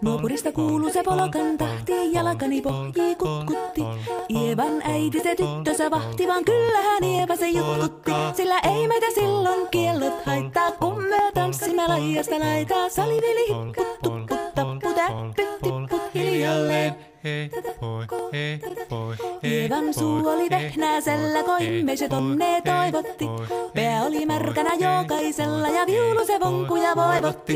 Nuopurista kuuluu se polokan tahti, jalkani pohjii kutkutti. Ievan äiti se tyttönsä vahti, vaan kyllähän Ieva se jutkutti. Sillä ei meitä silloin kiellot haittaa, kun me tanssimme laijasta laitaa. Salivili hipput, tupput, tapput, äppyt, tipput hiljalleen. Hei poi. Ievan suu oli vehnäisellä, koimme se tonne toivotti. Pää oli märkänä jokaisella ja viulu se vonkuja voivotti.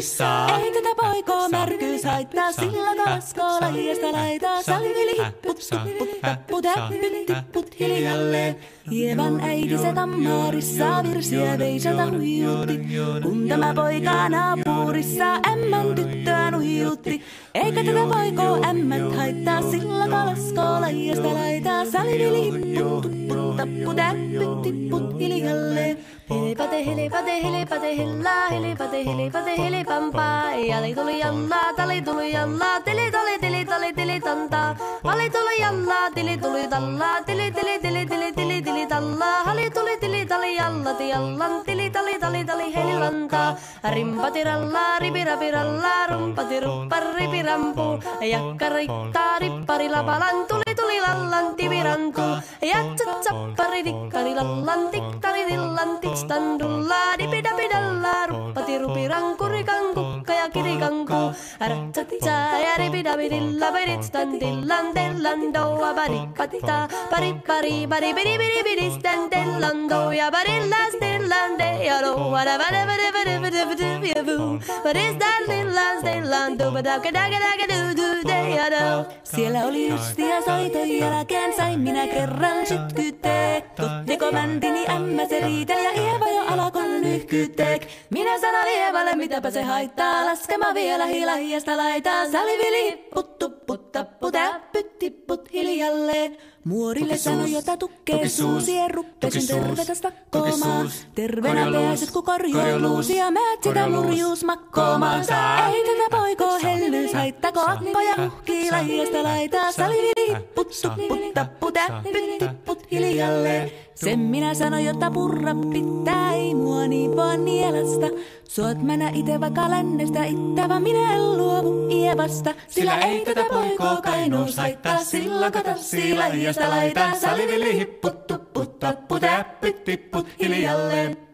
Ei tätä poikoo märkyys haittaa, sillä kalaskoo laijasta laitaa. Salivili hipput, tupput, tapput, äppyt, tipput hiljalleen. Ievan äiti se kammarissa virsiä veisalta huijutti. Kun tämä poika naapurissa ämmän tyttöä nuijutti. Eikä tätä poikoo ämmät haittaa, sillä kalaskoo laijasta laitaa. Salivili hipput, tupput, tapput, äppyt, tipput hiljalleen. Helepate, helepate, helepate, hellaa, helepate, helepate, helepampaa. Jali tuli jallaa, tali tuli jallaa, tili tali, tili tali, tili tantaa. Hali tuli jallaa, tili tuli tallaa, tili tili tili tili tili tili tallaa. Hali tuli tili tali jallati jallan, tili tali tali tali helilantaa. Rimpati rallaa, ripirapi rallaa, rumpati ruppar ripirampu. Jakka riittaa, rippari lapalan, tuli tuli lallan tivirantu. Jatsat sappari tikkari lallan, tiktari tillan tiks. Standulla dipidapidalla ruppati rupiranku rikanku ja kirikanku ratsatsa ja ripidapidilla pedit standillan dellandoa barikatita paripari baribidibidibidi standellando ja barilla stillande ja lo vadavadavadavadavadavadavu what is that lillan stillando badakadakadakadudu. Siellä oli ystia soiton jälkeen, sain minä kerran sytkytek. Tuttiko mäntini ämmä se riiteli ja Ieva jo alakon nyhkytek. Minä sanon Ievalle, mitäpä se haittaa, laskema vielä hilahiasta laitaa. Salivili hipput, tupput, tapput, äppyt, tipput hiljalleen. Muorille sanoi, jota tukkee suusien ruppesin tervetä stakkoomaan. Terveenä pääset, kun korjoon luusia, määt sitä murjuus makkoomaan. Ei tätä poikoo hellyys haittako, akkoja uhkii lajiasta laitaa. Salivili hipput, tupput, tapput, äppyt, tipput hiljalleen. Sen minä sanoin, jotta purra pitää, ei mua niin vaan nielasta. Suot mänä ite vaikka lännestä ittävä, minä en luovu Ievasta. Sillä ei tätä poikoo kainuus haittaa, sillä katassi laijasta laitaa. Salivili hipput, tupput, tapput, äppyt, tipput hiljalleen.